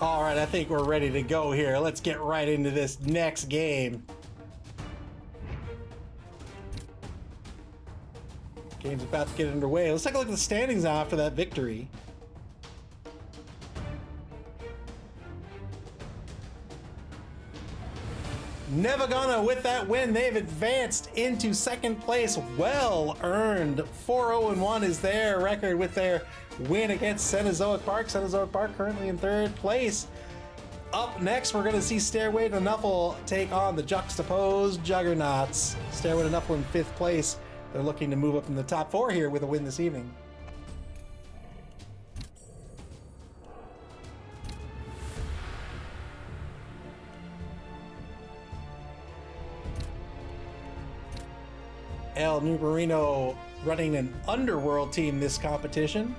All right, I think we're ready to go here. Let's get right into this next game. Game's about to get underway. Let's take a look at the standings now after that victory. Nevagana with that win, they've advanced into second place. Well earned. 4-0-1 is their record with their win against Cenozoic Park. Cenozoic Park currently in third place. Up next, we're going to see Stairway to Nuffle take on the Juxtaposed Juggernauts. Stairway to Nuffle in fifth place. They're looking to move up in the top four here with a win this evening. El Numerino running an underworld team this competition.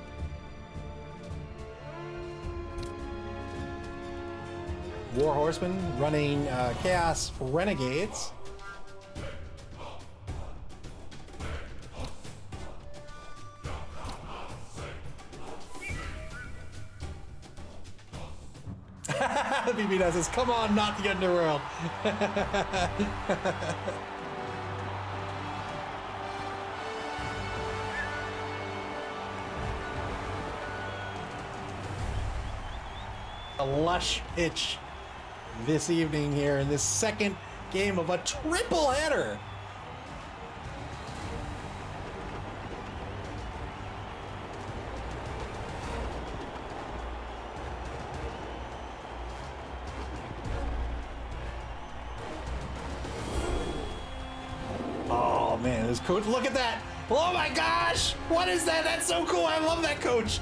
War Horsemen running Chaos Renegades. BB says, come on, not the underworld. A lush pitch this evening here in this second game of a triple header. Oh man, this coach, look at that. Oh my gosh, what is that? That's so cool. I love that coach.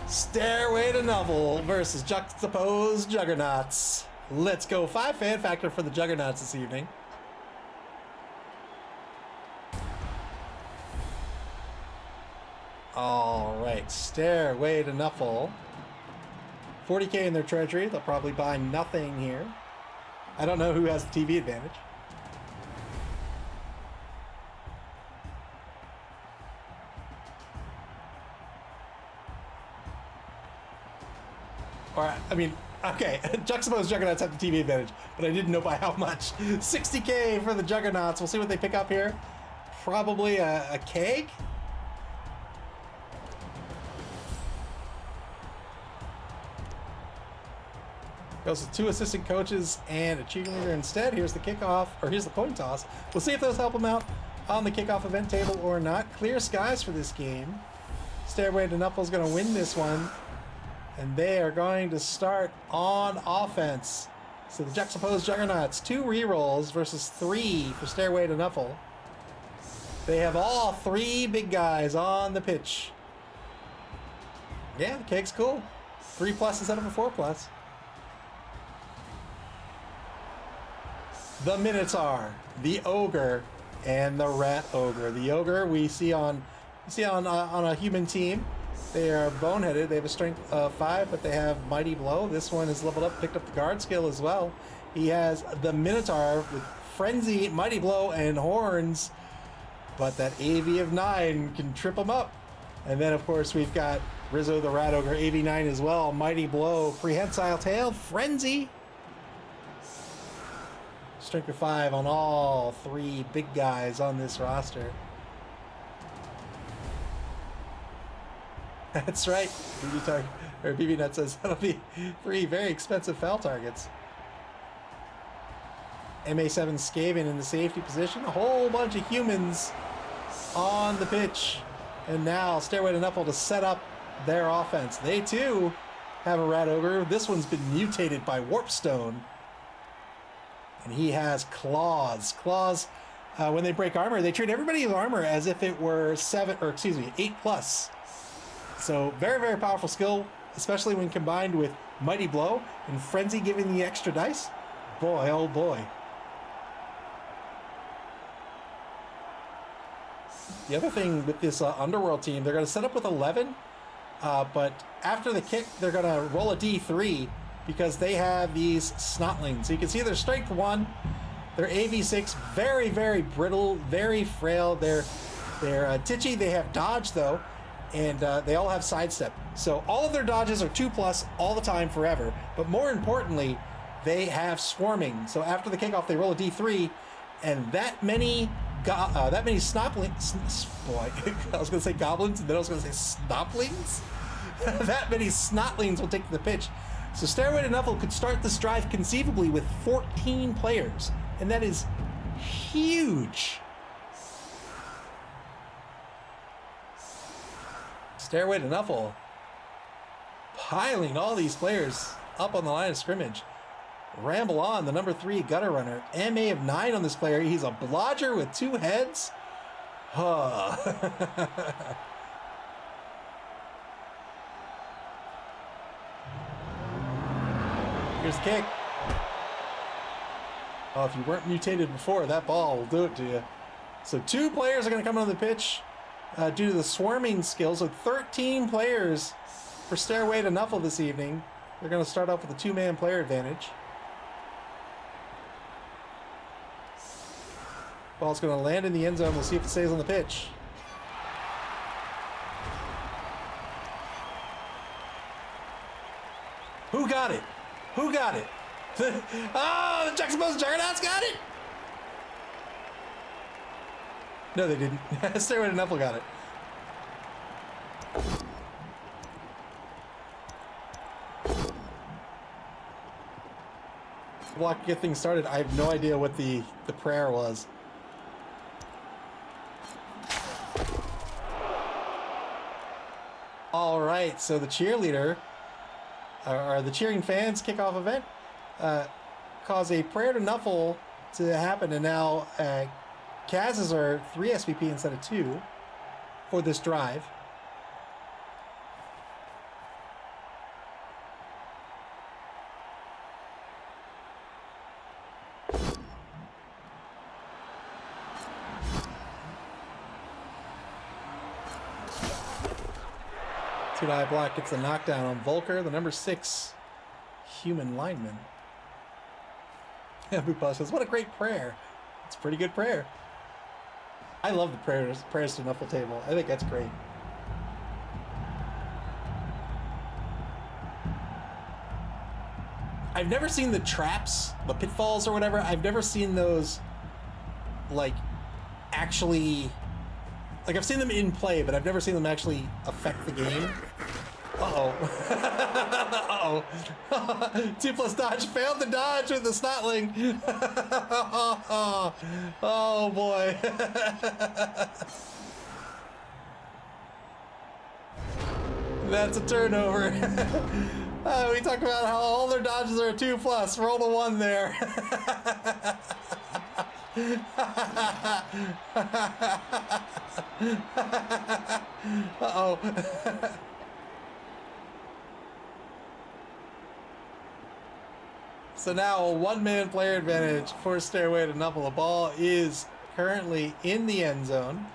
Stairway to Nuffle versus Juxtaposed Juggernauts. Let's go. 5 fan factor for the Juggernauts this evening. All right, Stairway to Nuffle. 40K in their treasury. They'll probably buy nothing here. I don't know who has the TV advantage. Or, I mean, okay, Juxtaposed Juggernauts have the TV advantage, but I didn't know by how much. 60K for the Juggernauts. We'll see what they pick up here. Probably a keg? Goes with 2 assistant coaches and a cheerleader instead. Here's the kickoff, or here's the coin toss. We'll see if those help them out on the kickoff event table or not. Clear skies for this game. Stairway to Nuffle's going to win this one. And they are going to start on offense. So the Juxtaposed Juggernauts, 2 rerolls versus 3 for Stairway to Nuffle. They have all 3 big guys on the pitch. Yeah, the keg's cool. 3+ instead of a 4+. The Minotaur, the Ogre, and the Rat Ogre. The Ogre we see on a human team. They are boneheaded. They have a strength of 5, but they have Mighty Blow. This one is leveled up, picked up the guard skill as well. He has the Minotaur with Frenzy, Mighty Blow, and Horns, but that AV of 9 can trip him up. And then, of course, we've got Rizzo the Rat Ogre, AV 9 as well. Mighty Blow, Prehensile Tail, Frenzy. Strength of 5 on all 3 big guys on this roster. That's right. BB Nut says that'll be 3 very expensive foul targets. MA7 Skaven in the safety position. A whole bunch of humans on the pitch. And now Stairway to Nuffle to set up their offense. They too have a Rat Ogre. This one's been mutated by Warpstone. And he has Claws. Claws, when they break armor, they treat everybody's armor as if it were 8+. So very, very powerful skill, especially when combined with Mighty Blow and Frenzy giving the extra dice. Boy, oh boy. The other thing with this Underworld team, they're going to set up with 11, but after the kick, they're going to roll a D3 because they have these Snotlings. So you can see their Strength 1, their AV6, very, very brittle, very frail. Their They're titchy, they have dodge though, and they all have sidestep. So all of their dodges are 2+ all the time, forever. But more importantly, they have swarming. So after the kickoff, they roll a d3, and that many snoplings. Boy, I was going to say goblins, and then I was going to say snoplings. That many snotlings will take to the pitch. So Stairway to Nuffle could start this drive conceivably with 14 players, and that is huge. Stairway to Nuffle piling all these players up on the line of scrimmage. Ramble on, the number 3 gutter runner. MA of 9 on this player. He's a blodger with 2 heads. Huh. Here's the kick. Oh, if you weren't mutated before, that ball will do it to you. So 2 players are going to come on the pitch due to the swarming skills. So 13 players for Stairway to Nuffle this evening. They're going to start off with a 2-man player advantage. Ball's going to land in the end zone. We'll see if it stays on the pitch. Who got it? Who got it? Oh, the Juxtaposed Juggernauts got it? No, they didn't. Stairway to Nuffle got it. Block to get things started. I have no idea what the prayer was. All right, so the cheerleader, or the cheering fans kickoff event, cause a prayer to Nuffle to happen, and now Kaz's are 3 SVP instead of 2 for this drive. Two-die block gets the knockdown on Volker, the number 6 human lineman. Bupa says, what a great prayer. It's a pretty good prayer. I love the prayers to Nuffle table. I think that's great. I've never seen the traps, the pitfalls or whatever. I've never seen those, like, actually... Like, I've seen them in play, but I've never seen them actually affect the game. Uh-oh. Uh-oh. 2+ dodge. Failed the dodge with the snotling. Oh, boy. That's a turnover. We talked about how all their dodges are a 2+. Roll the 1 there. Uh-oh. So now a 1-man player advantage for Stairway to Nuffle. The ball is currently in the end zone.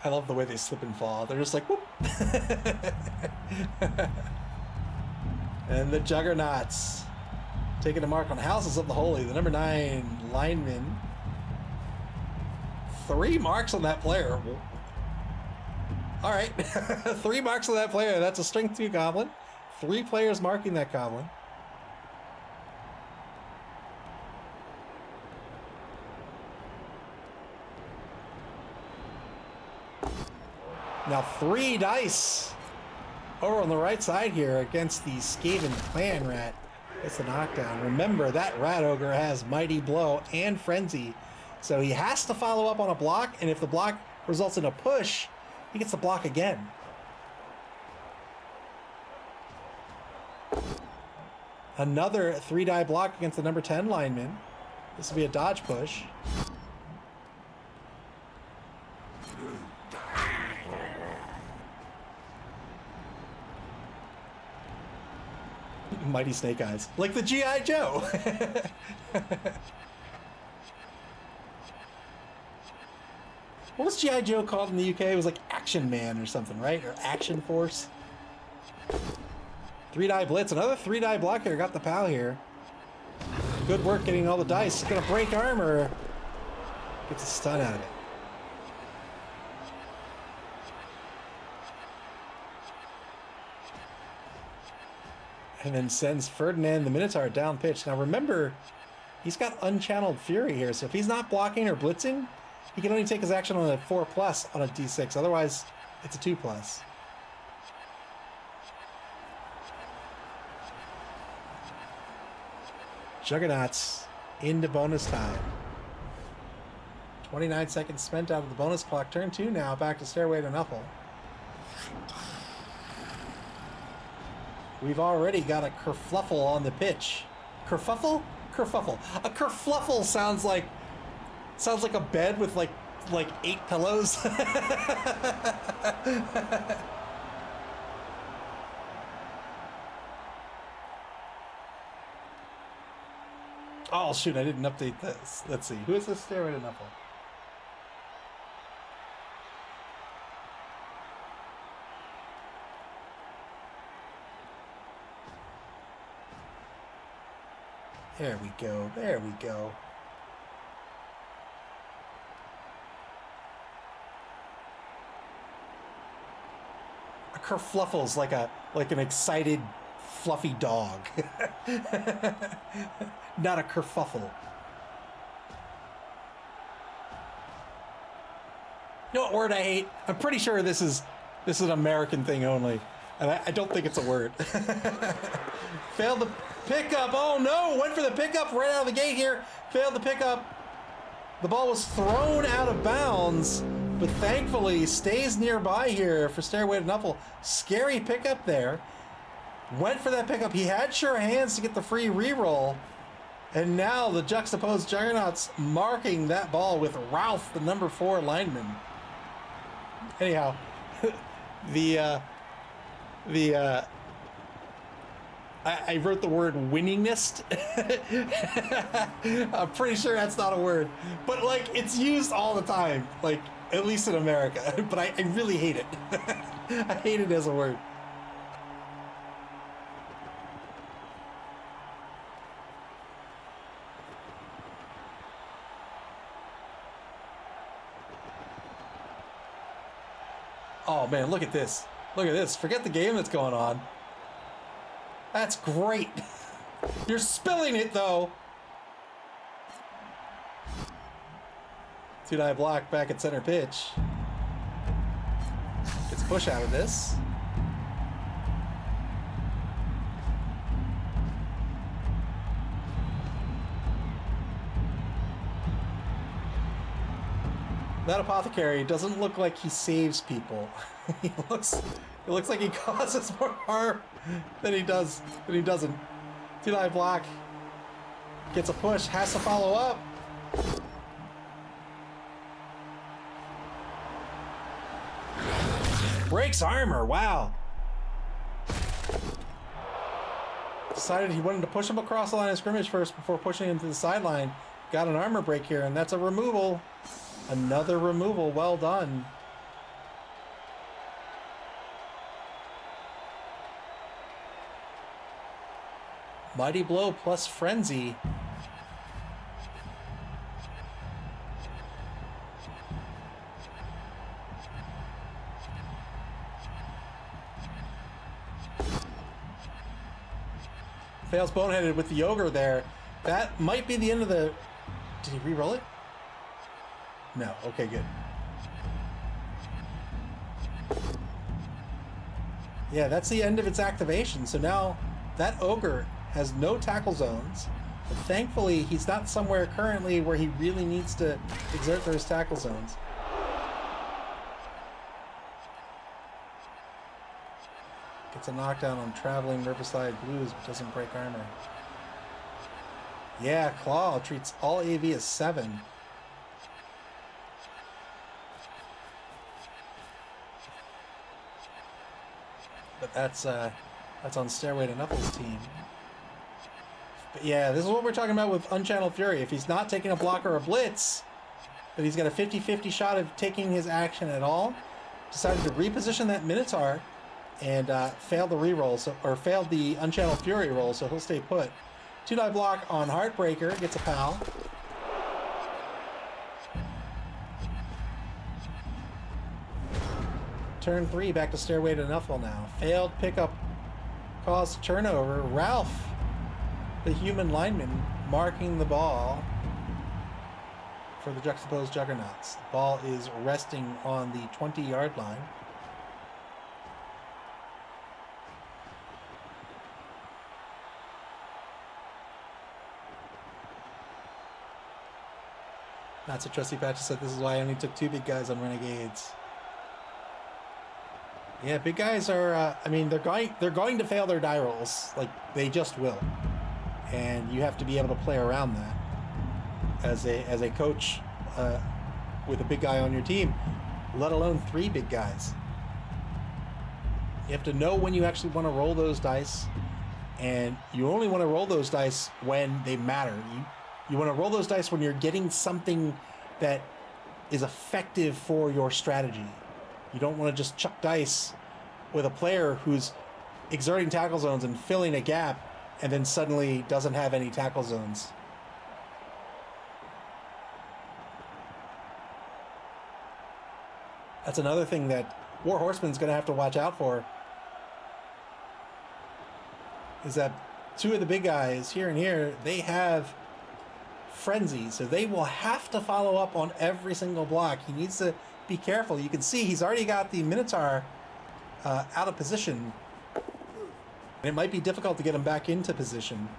I love the way they slip and fall. They're just like, whoop. And the Juggernauts taking a mark on Houses of the Holy, the number 9 lineman. 3 marks on that player. All right. 3 marks on that player. That's a strength 2 goblin. 3 players marking that goblin. Now 3 dice over on the right side here against the Skaven Clan Rat. It's a knockdown. Remember, that Rat Ogre has Mighty Blow and Frenzy. So he has to follow up on a block, and if the block results in a push, he gets the block again. Another 3-die block against the number 10 lineman. This will be a dodge push. Mighty Snake Eyes. Like the G.I. Joe! What was G.I. Joe called in the UK? It was like Action Man or something, right? Or Action Force? 3-die blitz. Another 3-die block here. Got the pal here. Good work getting all the dice. Gonna break armor. Gets a stun out of it. And then sends Ferdinand the Minotaur down pitch. Now remember, he's got unchanneled Fury here, so if he's not blocking or blitzing, he can only take his action on a 4+ on a D6. Otherwise, it's a 2+. Juggernauts into bonus time. 29 seconds spent out of the bonus clock. Turn 2 now. Back to Stairway to Nuffle. We've already got a kerfluffle on the pitch. Kerfuffle? Kerfuffle. A kerfluffle sounds like a bed with like 8 pillows. Oh shoot, I didn't update this. Let's see. Who is this Stairway to Nuffle? There we go. There we go. A kerfluffle's like an excited, fluffy dog. Not a kerfuffle. You know what word I hate? I'm pretty sure this is an American thing only, and I don't think it's a word. Failed the pickup. Oh no! Went for the pickup right out of the gate here. Failed the pickup. The ball was thrown out of bounds, but thankfully stays nearby here for Stairway to Nuffle. Scary pickup there. Went for that pickup. He had sure hands to get the free reroll. And now the Juxtaposed Juggernauts marking that ball with Ralph, the number 4 lineman. Anyhow, I wrote the word winningest. I'm pretty sure that's not a word, but like it's used all the time, like at least in America. But I really hate it. I hate it as a word. Oh man, look at this. Look at this. Forget the game that's going on. That's great. You're spilling it though. 2-die block back at center pitch. Gets a push out of this. That apothecary doesn't look like he saves people. It looks like he causes more harm than he doesn't. 2-die block. Gets a push, has to follow up. Breaks armor, wow. Decided he wanted to push him across the line of scrimmage first before pushing him to the sideline. Got an armor break here, and that's a removal. Another removal, well done. Mighty Blow plus Frenzy. Fails boneheaded with the ogre there. That might be the end of the... Did he re-roll it? No. Okay, good. Yeah, that's the end of its activation. So now that ogre has no tackle zones. But thankfully, he's not somewhere currently where he really needs to exert those tackle zones. Gets a knockdown on Traveling Riverside Blues, but doesn't break armor. Yeah, Claw treats all AV as 7. But that's on Stairway to Nuffle's team. But yeah, this is what we're talking about with Unchanneled Fury. If he's not taking a block or a blitz, but he's got a 50-50 shot of taking his action at all, decided to reposition that Minotaur and failed the reroll, or failed the Unchanneled Fury roll, so he'll stay put. 2-die block on Heartbreaker, gets a pal. Turn 3, back to Stairway to Nuffle now. Failed pickup caused turnover. Ralph, the human lineman, marking the ball for the Juxtaposed Juggernauts. The ball is resting on the 20-yard line. Not so trusty Patch said this is why I only took 2 big guys on Renegades. Yeah, big guys are. I mean, they're going to fail their die rolls. Like, they just will, and you have to be able to play around that as a coach with a big guy on your team. Let alone 3 big guys. You have to know when you actually want to roll those dice, and you only want to roll those dice when they matter. You want to roll those dice when you're getting something that is effective for your strategy. You don't want to just chuck dice with a player who's exerting tackle zones and filling a gap and then suddenly doesn't have any tackle zones. That's another thing that War Horseman's going to have to watch out for, is that 2 of the big guys here and here, they have frenzy, so they will have to follow up on every single block. He needs to be careful. You can see he's already got the Minotaur out of position, and it might be difficult to get him back into position.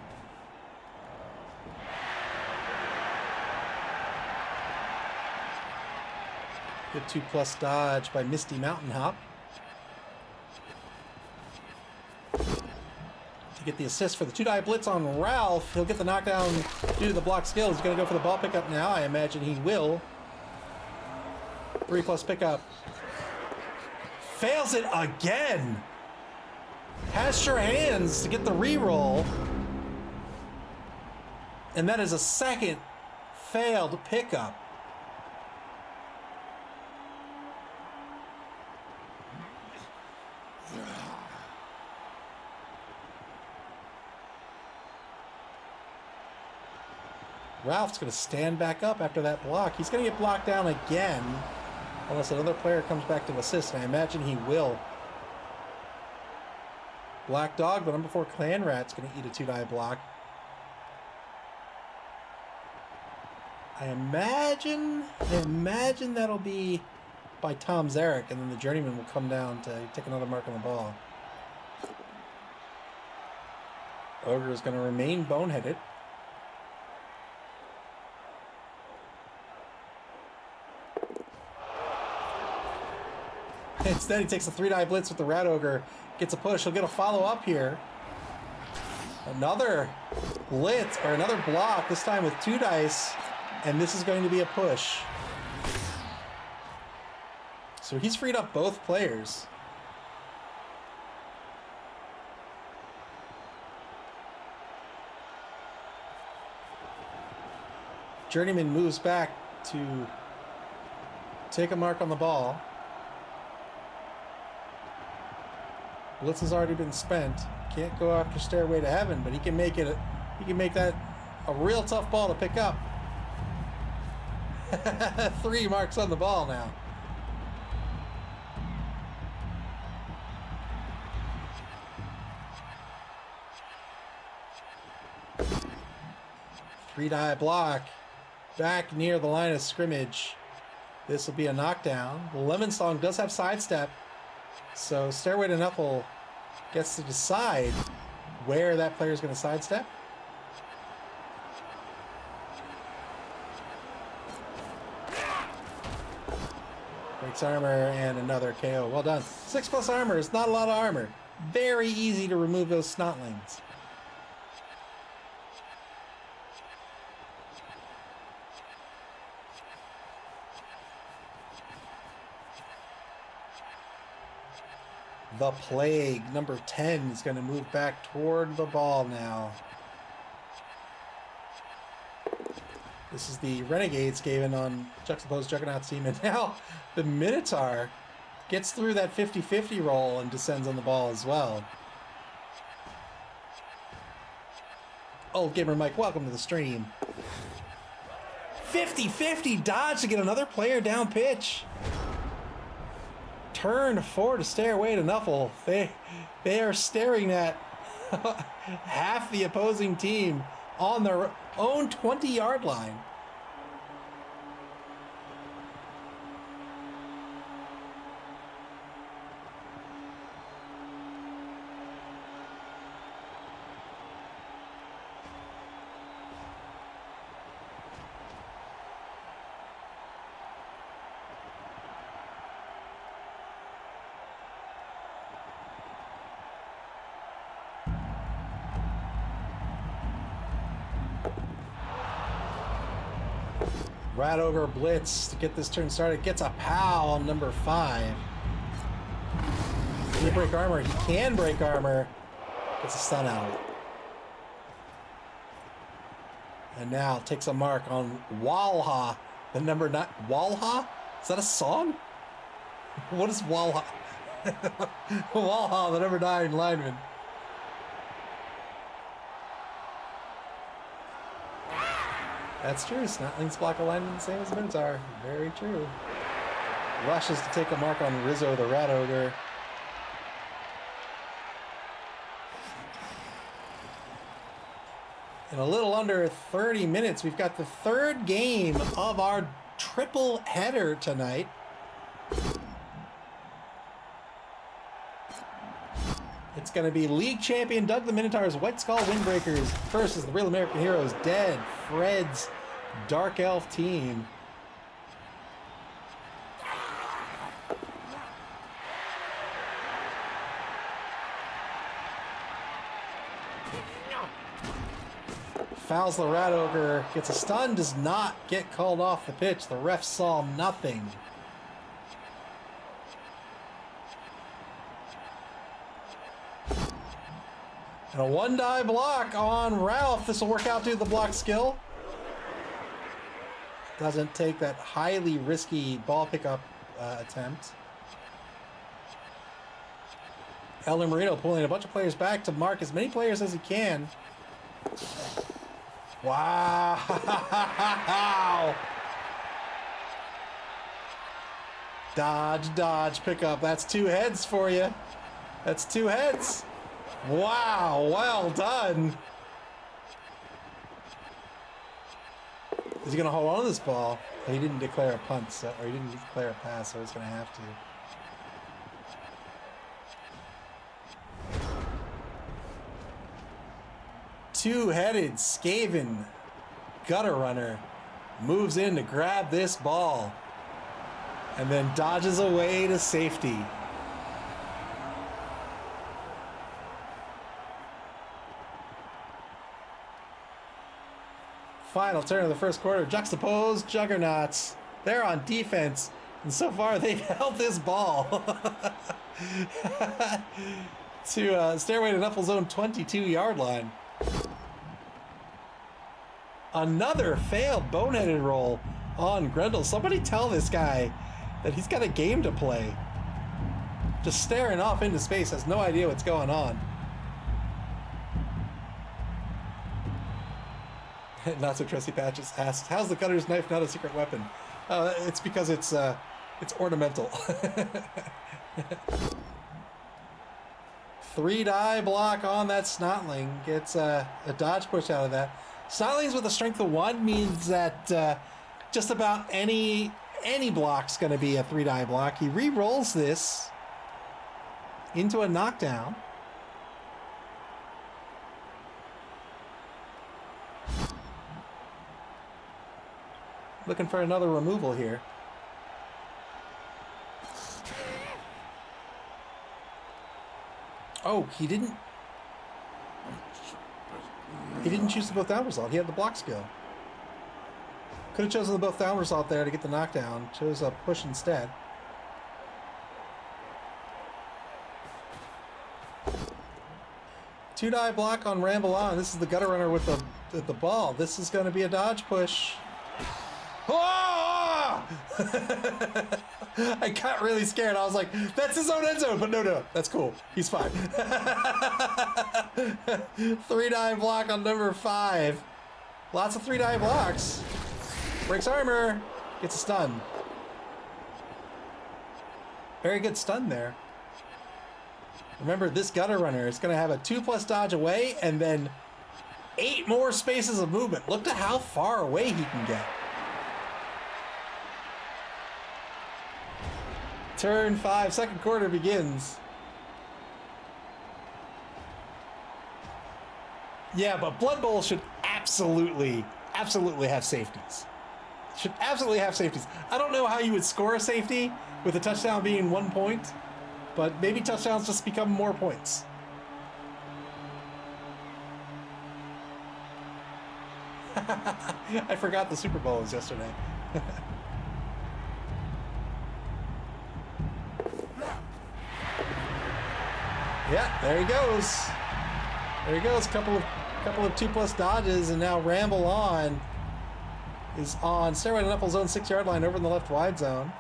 Good 2+ dodge by Misty Mountain Hop to get the assist for the 2-die blitz on Ralph. He'll get the knockdown due to the block skill. He's going to go for the ball pickup now. I imagine he will. 3+ pickup. Fails it again. Has sure hands to get the reroll. And that is a second failed pickup. Ralph's going to stand back up after that block. He's going to get blocked down again, unless another player comes back to assist, and I imagine he will. Black Dog, the number 4 Clan Rat's going to eat a 2-die block. I imagine that'll be by Tom Zarek, and then the Journeyman will come down to take another mark on the ball. Ogre is going to remain boneheaded. Instead, he takes a 3-die blitz with the Rat Ogre, gets a push. He'll get a follow-up here. Another blitz, or another block, this time with 2 dice, and this is going to be a push. So he's freed up both players. Journeyman moves back to take a mark on the ball. Blitz has already been spent. Can't go after Stairway to Heaven, but he can make it. He can make that a real tough ball to pick up. 3 marks on the ball now. Three-die block back near the line of scrimmage. This will be a knockdown. Lemon Song does have sidestep. So Stairway to Nuffle gets to decide where that player is going to sidestep. Breaks armor and another KO. Well done. 6+ armor is not a lot of armor. Very easy to remove those snotlings. The Plague, number 10, is going to move back toward the ball now. This is the Renegades gave in on Juxtaposed Juggernauts team, and now the Minotaur Gets through that 50-50 roll and descends on the ball as well. Old Gamer Mike, welcome to the stream. 50-50 dodge to get another player down pitch. Turn 4 to Stairway to Nuffle. They are staring at half the opposing team on their own 20-yard line. Rat Ogre blitz to get this turn started. Gets a pow on number 5. Can he break armor? He can break armor. Gets a stun out. And now takes a mark on Walha, the number 9. Walha? Is that a song? What is Walha? Walha, the number 9 lineman. That's true. Snotlings block a lineman the same as Minotaur. Very true. Rushes to take a mark on Rizzo, the Rat Ogre. In a little under 30 minutes, we've got the third game of our triple header tonight. It's going to be league champion Doug the Minotaur's White Skull Windbreakers versus the Real American Heroes Dead Fred's Dark Elf team. Fouls the Rat Ogre, gets a stun, does not get called off the pitch. The ref saw nothing. And a one-die block on Ralph. This will work out due to the block skill. Doesn't take that highly risky ball pickup attempt. Elder Marino pulling a bunch of players back to mark as many players as he can. Wow! Dodge, dodge, pickup. That's 2 heads for you. That's 2 heads. Wow, well done. Is he going to hold on to this ball? He didn't declare a punt, so, or he didn't declare a pass, so he's going to have to. Two-headed Skaven gutter runner moves in to grab this ball and then dodges away to safety. Final turn of the first quarter. Juxtaposed Juggernauts. They're on defense, and so far they've held this ball to Stairway to Nuffle's own 22-yard line. Another failed boneheaded roll on Grendel. Somebody tell this guy that he's got a game to play. Just staring off into space, has no idea what's going on. Not so trusty Patches asks, "How's the cutter's knife not a secret weapon?" It's because it's ornamental. 3-die block on that Snotling. Gets a dodge push out of that. Snotlings with a strength of 1 means that just about any block's going to be a 3-die block. He re-rolls this into a knockdown. Looking for another removal here. Oh, he didn't choose the both down result. He had the block skill. Could have chosen the both down result there to get the knockdown. Chose a push instead. Two-die block on Ramble On. This is the gutter runner with the ball. This is going to be a dodge push. Oh! I got really scared. I was like, that's his own end zone. But no, that's cool. He's fine. 3-die block on number 5. Lots of 3-die blocks. Breaks armor. Gets a stun. Very good stun there. Remember, this gutter runner is going to have a 2+ dodge away and then 8 more spaces of movement. Look at how far away he can get. Turn 5, second quarter begins. Yeah, but Blood Bowl should absolutely have safeties. Should absolutely have safeties. I don't know how you would score a safety with a touchdown being 1 point, but maybe touchdowns just become more points. I forgot the Super Bowl was yesterday. Yeah, there he goes. There he goes. Couple of 2+ dodges, and now Ramble On is on Stairway to Nuffle's own 6-yard line over in the left wide zone.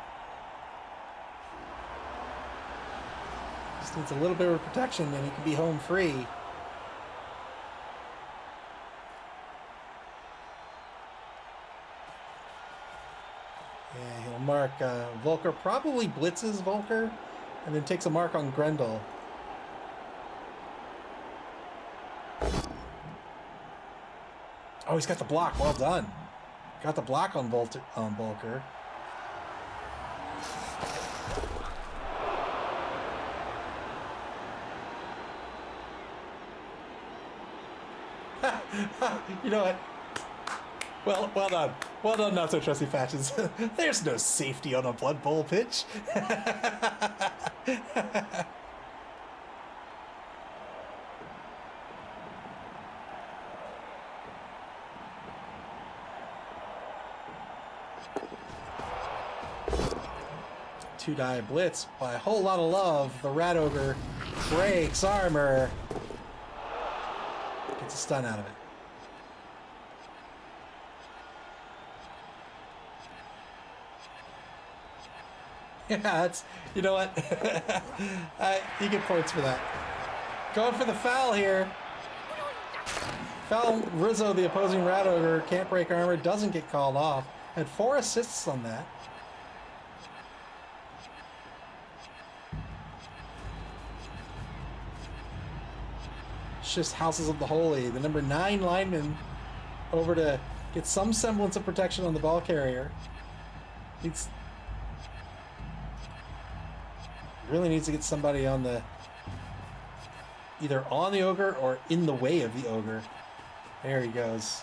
Just needs a little bit of protection, and he can be home free. Yeah, he'll mark Volker. Probably blitzes Volker, and then takes a mark on Grendel. Oh, he's got the block. Well done. Got the block on Volker. You know what? Well done. Well done, Not So Trusty Patches. There's no safety on a Blood Bowl pitch. Two-die blitz by a whole lot of love. The Rat Ogre breaks armor. Gets a stun out of it. Yeah, that's, you know what? You get points for that. Going for the foul here. Foul Rizzo, the opposing Rat Ogre, can't break armor, doesn't get called off. Had 4 assists on that. Just Houses of the Holy, the number 9 lineman, over to get some semblance of protection on the ball carrier. Really needs to get somebody on the, either on the Ogre or in the way of the Ogre. There he goes.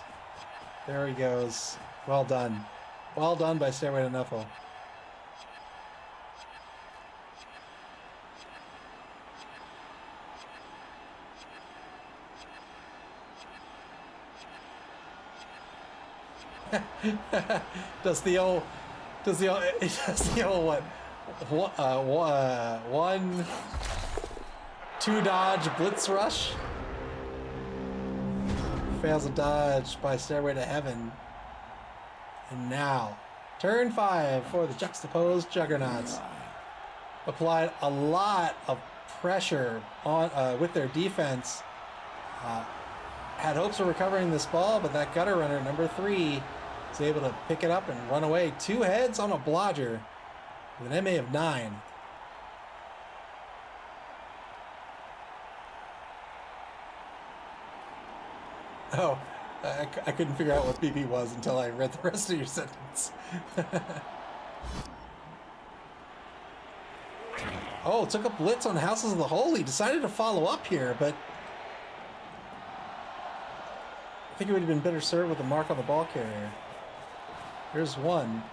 There he goes. Well done. Well done by Stairway to Nuffle. does the old what 1-2 dodge blitz rush? Fails a dodge by Stairway to Heaven. And now turn 5 for the Juxtaposed Juggernauts. Applied a lot of pressure on with their defense. Had hopes of recovering this ball, but that gutter runner, number 3, is able to pick it up and run away. 2 heads on a blodger with an MA of 9. Oh, I couldn't figure out what BB was until I read the rest of your sentence. Oh, took a blitz on Houses of the Holy. Decided to follow up here, but I think it would have been better served with a mark on the ball carrier. Here's one.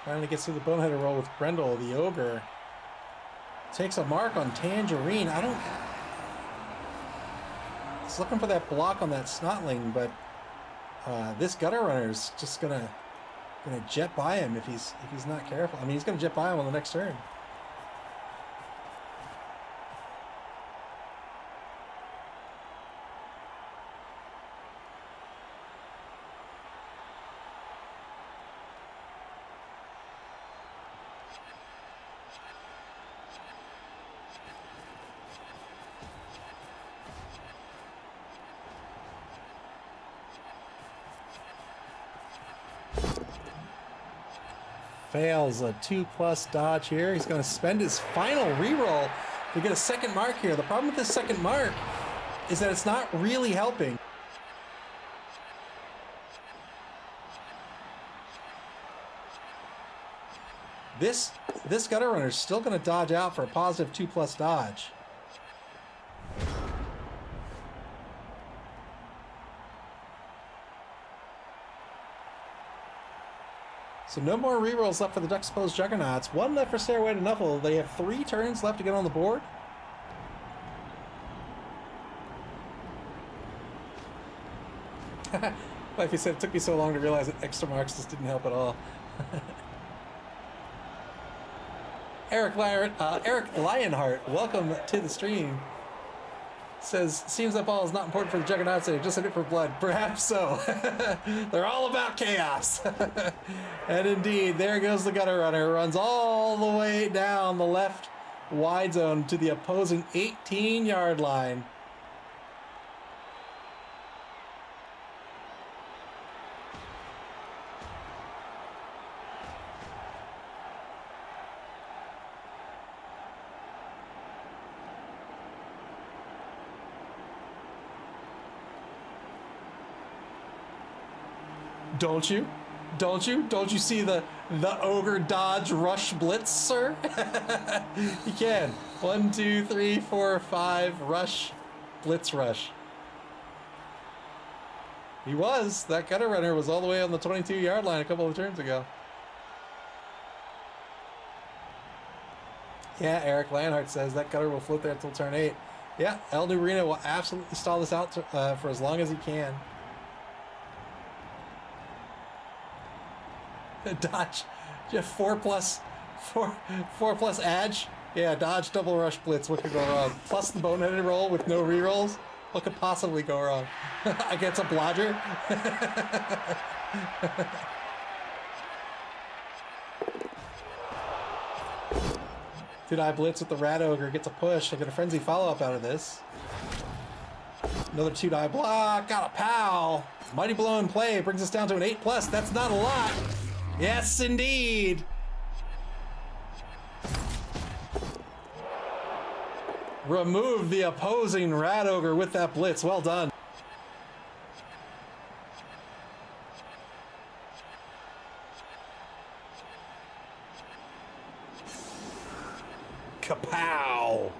Finally gets through the boneheader roll with Grendel, the Ogre. Takes a mark on Tangerine. He's looking for that block on that Snotling, but This gutter runner's just gonna jet by him if he's not careful. I mean, he's gonna jet by him on the next turn. Fails a 2+ dodge here. He's going to spend his final reroll to get a second mark here. The problem with this second mark is that it's not really helping. This gutter runner is still going to dodge out for a positive 2+ dodge. So no more rerolls left for the Juxtaposed Juggernauts. One left for Stairway to Nuffle. They have 3 turns left to get on the board. Like you said, it took me so long to realize that extra marks just didn't help at all. Eric Lionheart, welcome to the stream. Says, seems that ball is not important for the Juggernauts, they're just in it for blood. Perhaps so. They're all about chaos. And indeed, there goes the gutter runner. Runs all the way down the left wide zone to the opposing 18-yard line. Don't you? Don't you see the ogre dodge rush blitz, sir? You can. 1, 2, 3, 4, 5 rush blitz rush. He was. That gutter runner was all the way on the 22-yard line a couple of turns ago. Yeah, Eric Lionheart says that gutter will float there until turn 8. Yeah, El Nubarino will absolutely stall this out for as long as he can. Dodge, just 4+ edge. Yeah, dodge, double rush blitz. What could go wrong? Plus the boneheaded roll with no rerolls. What could possibly go wrong? Against a blodger. Did I blitz with the rat ogre? Gets a push. I get a frenzy follow up out of this. Another 2-die block. Got a pow. Mighty blow in play brings us down to an 8+. That's not a lot. Yes, indeed. Remove the opposing rat ogre with that blitz. Well done. Kapow.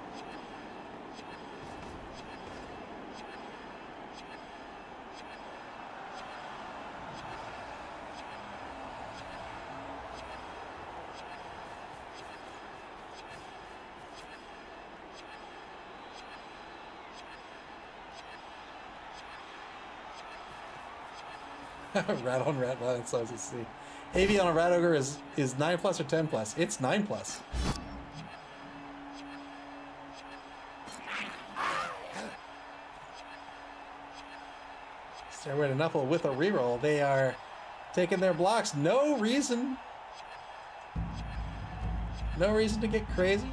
Rat on rat violence size at sea. AV on a rat ogre is 9+ or 10+. It's 9+. Stairway to Nuffle with a reroll. They are taking their blocks. No reason to get crazy.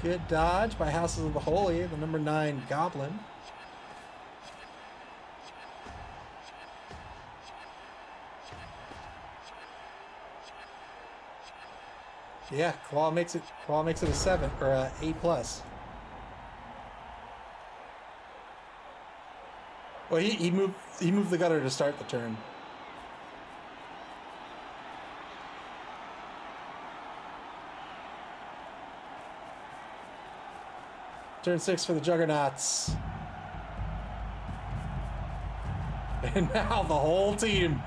Good dodge by Houses of the Holy, the number 9 Goblin. Yeah, Claw makes it a 7 or a 8+. Well, he moved the gutter to start the turn. Turn 6 for the Juggernauts. And now the whole team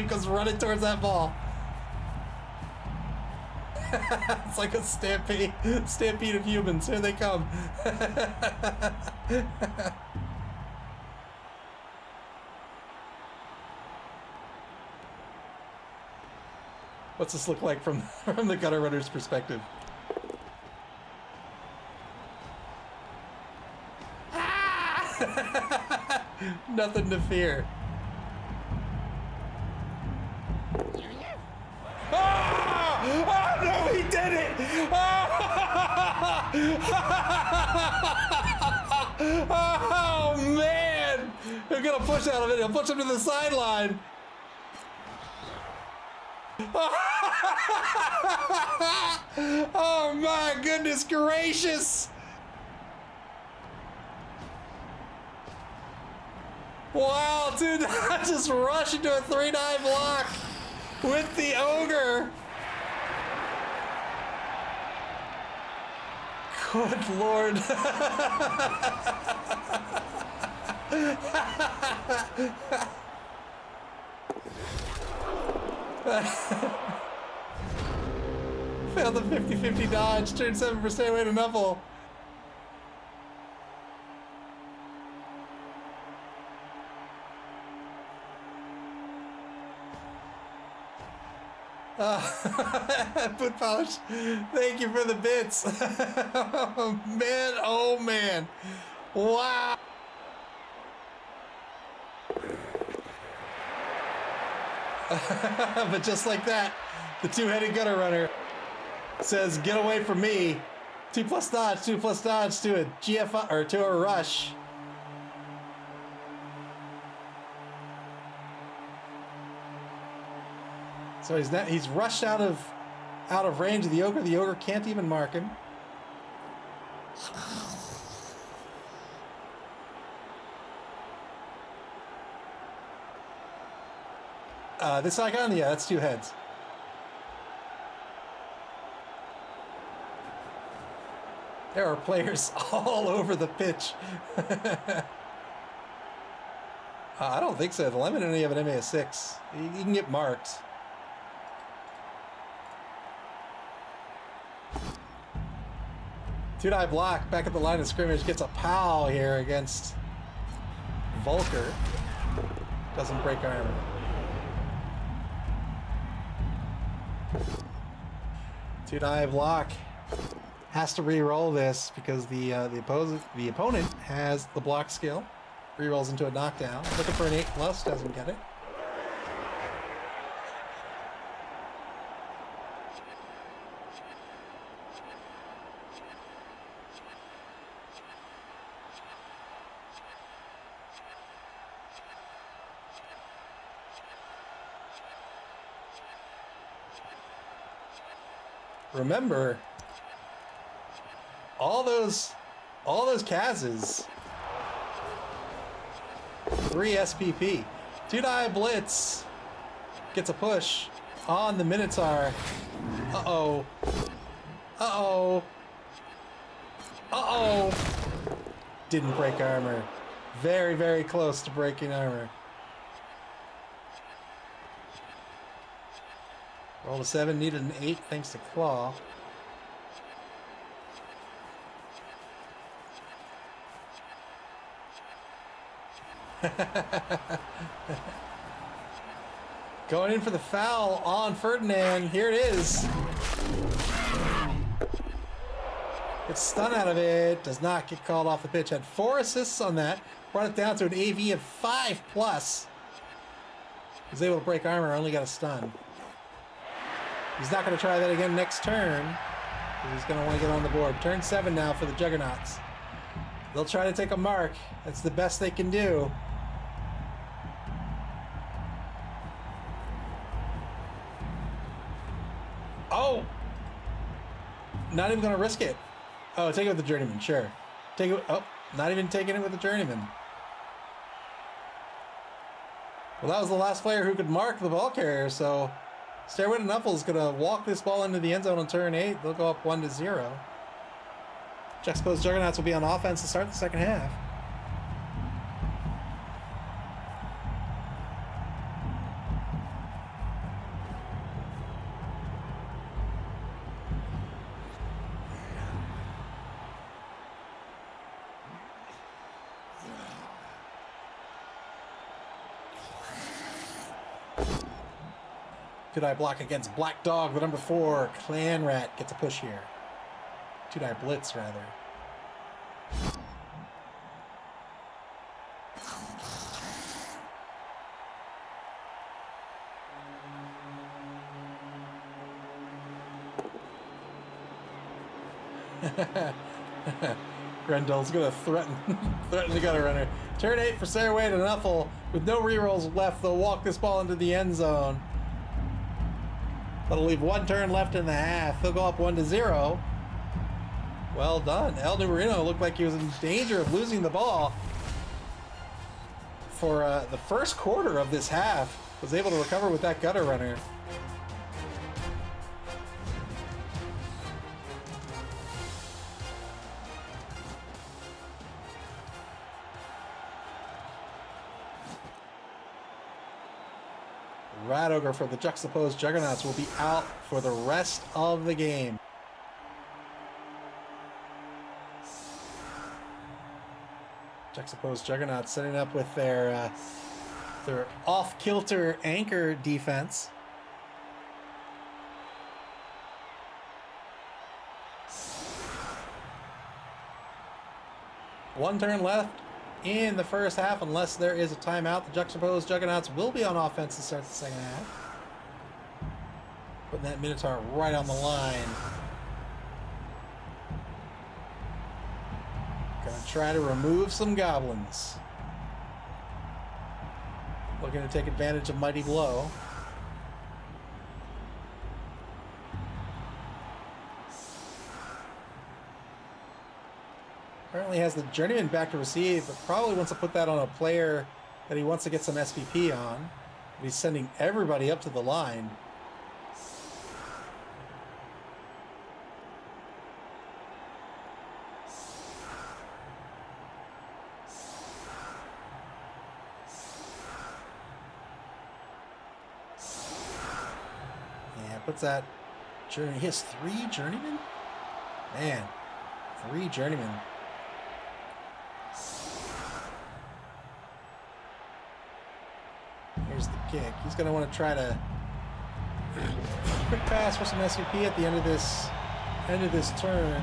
comes running towards that ball. It's like a stampede of humans. Here they come. What's this look like from the gutter runner's perspective? Ah! Nothing to fear. Oh! Oh no, he did it! Oh man! They're gonna push out of it. He'll push him to the sideline. Oh my goodness gracious! Wow, dude, I just rushed into a 3-9 block with the ogre. Good Lord. Failed the 50-50 dodge, turn 7 for Stairway to Nuffle. Boot polish, thank you for the bits. Oh man, wow. But just like that, the two-headed gutter runner says, "Get away from me." 2+ dodge, 2+ dodge to a GF or to a rush. So he's rushed out of range of the ogre. The ogre can't even mark him. This icon, yeah, that's 2 heads. There are players all over the pitch. I don't think so. The lemon only have an MA of 6. You can get marked. Two-die block back at the line of scrimmage, gets a pow here against Volker. Doesn't break armor. Two-die block. Has to re-roll this because the opponent has the block skill. Re-rolls into a knockdown. Looking for an 8+, doesn't get it. Remember, all those Kazes, 3 SPP, 2-die blitz, gets a push on the Minotaur. Uh-oh. Uh-oh. Uh-oh. Didn't break armor. Very, very close to breaking armor. Rolled a 7, needed an 8 thanks to Claw. Going in for the foul on Ferdinand. Here it is. Gets stun out of it. Does not get called off the pitch. Had 4 assists on that. Brought it down to an AV of 5+. Was able to break armor. Only got a stun. He's not going to try that again next turn. He's going to want to get on the board. Turn 7 now for the Juggernauts. They'll try to take a mark. That's the best they can do. Oh! Not even going to risk it. Oh, take it with the Journeyman, sure. Take it. Oh, not even taking it with the Journeyman. Well, that was the last player who could mark the ball carrier, so Stairway to Nuffle is going to walk this ball into the end zone on turn 8. They'll go up 1-0. Juxtaposed Juggernauts will be on offense to start the second half. Two-die block against Black Dog, the number 4. Clan Rat gets a push here. Two-die blitz, rather. Grendel's gonna threaten the gutter runner. Turn 8 for Stairway to Nuffle. With no rerolls left, they'll walk this ball into the end zone. That'll leave 1 turn left in the half. They'll go up 1-0. Well done. El Numerino looked like he was in danger of losing the ball for the first quarter of this half. Was able to recover with that gutter runner. Rat Ogre for the Juxtaposed Juggernauts will be out for the rest of the game. Juxtaposed Juggernauts setting up with their off-kilter anchor defense. One turn left in the first half, unless there is a timeout. The Juxtaposed Juggernauts will be on offense to start the second half. Putting that Minotaur right on the line. Gonna try to remove some goblins. Looking to take advantage of Mighty Blow. Apparently has the Journeyman back to receive, but probably wants to put that on a player that he wants to get some SPP on. He's sending everybody up to the line. Yeah, puts that journey. He has 3 Journeymen? Man, 3 Journeymen. Here's the kick. He's going to want to try to quick pass for some SVP at the end of this turn.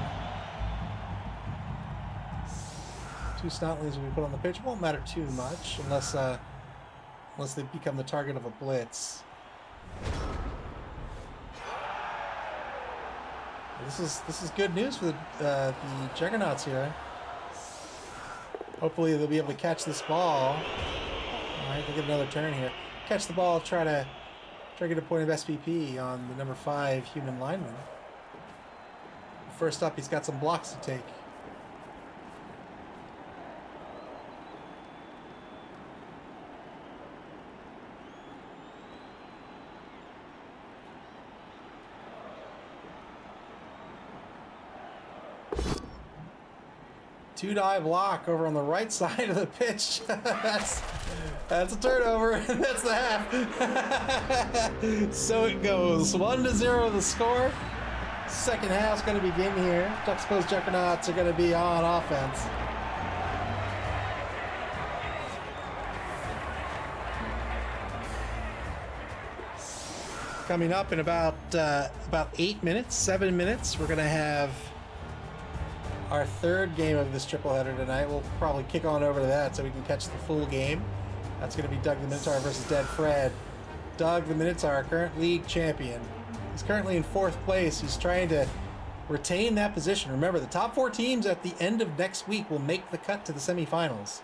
2 Snotlings will be put on the pitch. It won't matter too much unless they become the target of a blitz. This is good news for the Juggernauts here. Hopefully they'll be able to catch this ball. All right, they'll get another turn here. Catch the ball, try to get a point of SPP on the number 5 human lineman. First up, he's got some blocks to take. Two-die block over on the right side of the pitch. That's a turnover, and that's the half. So it goes. 1-0 the score. Second half's going to begin here. Juxtaposed Juggernauts are going to be on offense. Coming up in about 8 minutes, 7 minutes, we're going to have our third game of this triple header tonight. We'll probably kick on over to that so we can catch the full game. That's going to be Doug the Minotaur versus Dead Fred. Doug the Minotaur, current league champion. He's currently in 4th place. He's trying to retain that position. Remember, the top 4 teams at the end of next week will make the cut to the semifinals.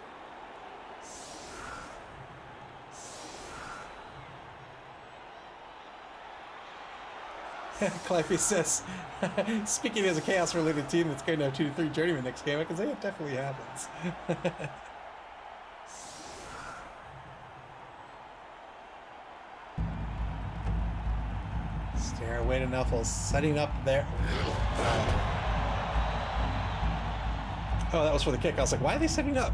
Cliffy says, speaking as a chaos-related team that's going to have 2 to 3 journeymen next game, I can say it definitely happens. Stairway to Nuffle, setting up there. Oh, that was for the kick. I was like, why are they setting up?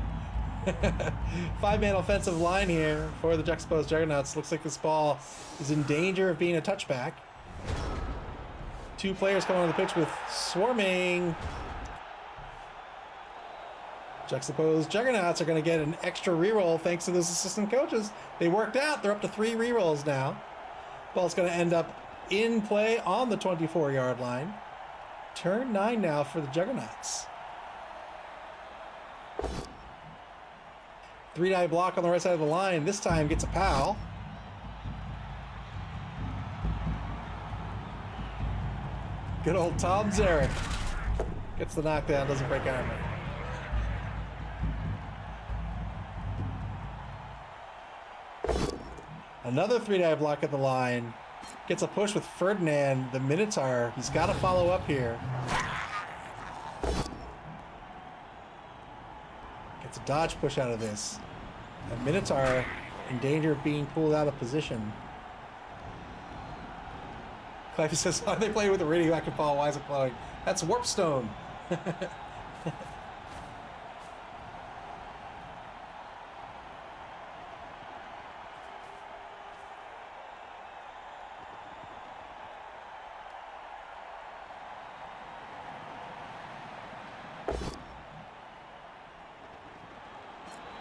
5-man offensive line here for the Juxtaposed Juggernauts. Looks like this ball is in danger of being a touchback. 2 players coming on the pitch with swarming. Juxtaposed Juggernauts are going to get an extra reroll thanks to those assistant coaches. They worked out. They're up to 3 rerolls now. Ball's going to end up in play on the 24-yard line. Turn 9 now for the Juggernauts. 3-die block on the right side of the line. This time gets a pal. Good old Tom Zarek. Gets the knockdown, doesn't break armor. Another 3-die block at the line. Gets a push with Ferdinand, the Minotaur. He's got to follow up here. Gets a dodge push out of this. And Minotaur in danger of being pulled out of position. Clive says, why are they playing with a radioactive ball? Why is it glowing? That's Warpstone.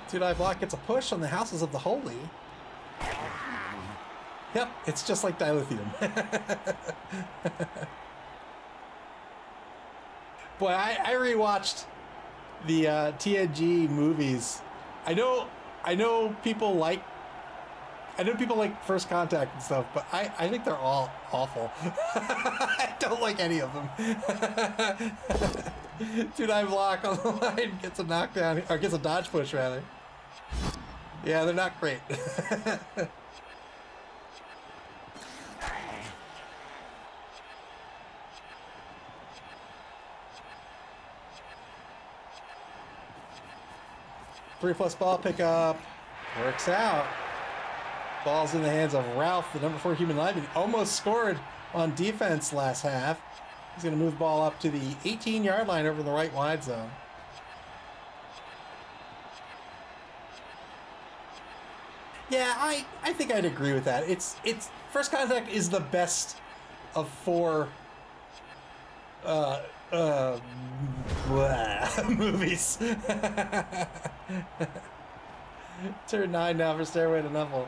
2-die block gets a push on the Houses of the Holy. Yep, it's just like dilithium. Boy, I rewatched the TNG movies. I know people like First Contact and stuff, but I think they're all awful. I don't like any of them. 2-die block on the line, gets a knockdown, or gets a dodge push rather. Yeah, they're not great. Three-plus ball pickup. Works out. Ball's in the hands of Ralph, the number 4 human lineman. Almost scored on defense last half. He's going to move the ball up to the 18-yard line over in the right wide zone. Yeah, I think I'd agree with that. It's First Contact is the best of 4 movies. Turn 9 now for Stairway to Nuffle.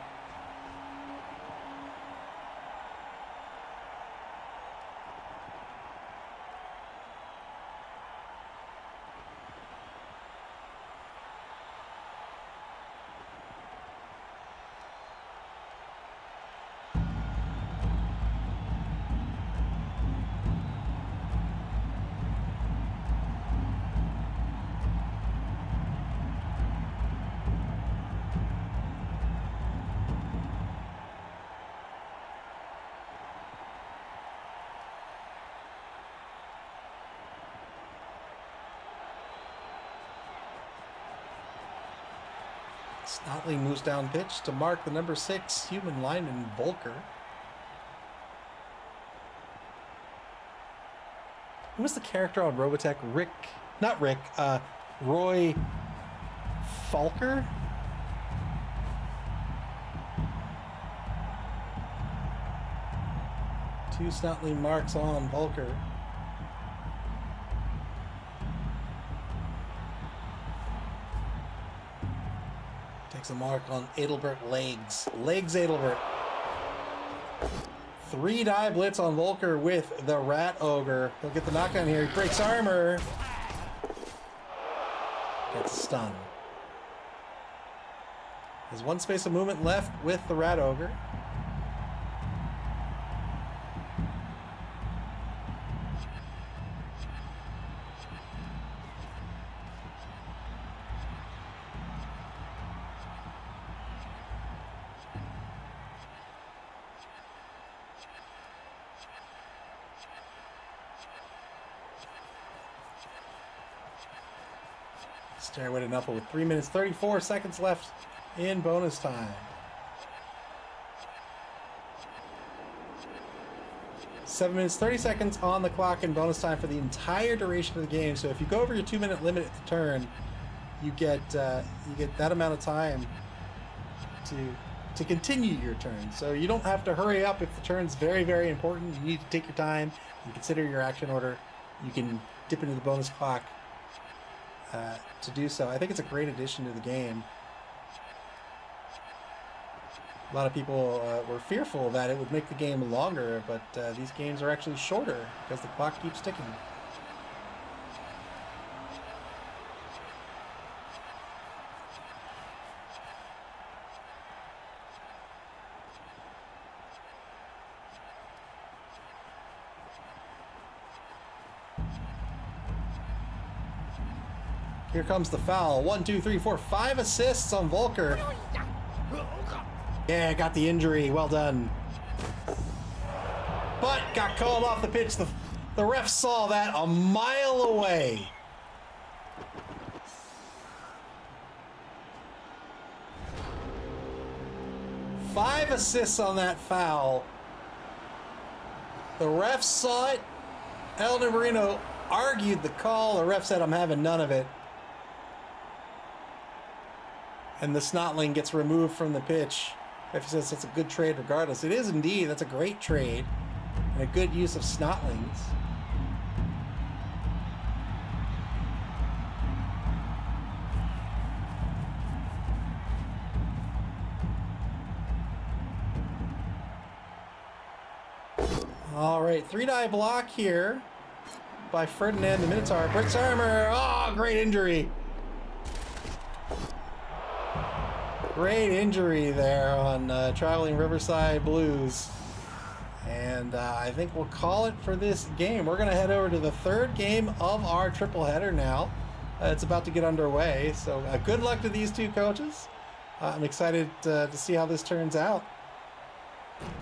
Snotley moves down pitch to mark the number 6 human lineman, Volker. Who was the character on Robotech? Roy Falker? Two Snotley marks on Volker. Takes a mark on Adelbert Legs. Legs Adelbert. 3-die blitz on Volker with the Rat Ogre. He'll get the knockdown here. He breaks armor. Gets a stun. There's 1 space of movement left with the Rat Ogre. Stairway to Nuffle with 3 minutes 34 seconds left in bonus time. 7 minutes 30 seconds on the clock in bonus time for the entire duration of the game. So if you go over your 2-minute limit at the turn, you get that amount of time to continue your turn. So you don't have to hurry up if the turn's very, very important. You need to take your time and consider your action order. You can dip into the bonus clock to do so. I think it's a great addition to the game. A lot of people were fearful that it would make the game longer, but these games are actually shorter because the clock keeps ticking. Here comes the foul. 1, 2, 3, 4, 5 assists on Volker. Yeah, got the injury. Well done. But got called off the pitch. The ref saw that a mile away. Five assists on that foul. The ref saw it. Elder Marino argued the call. The ref said, I'm having none of it. And the Snotling gets removed from the pitch. Ref says that's a good trade regardless. It is indeed. That's a great trade. And a good use of Snotlings. All right, 3-die block here by Ferdinand the Minotaur. Breaks armor. Oh, great injury. Great injury there on Traveling Riverside Blues. And I think we'll call it for this game. We're going to head over to the third game of our triple header now. It's about to get underway. So good luck to these two coaches. I'm excited to see how this turns out.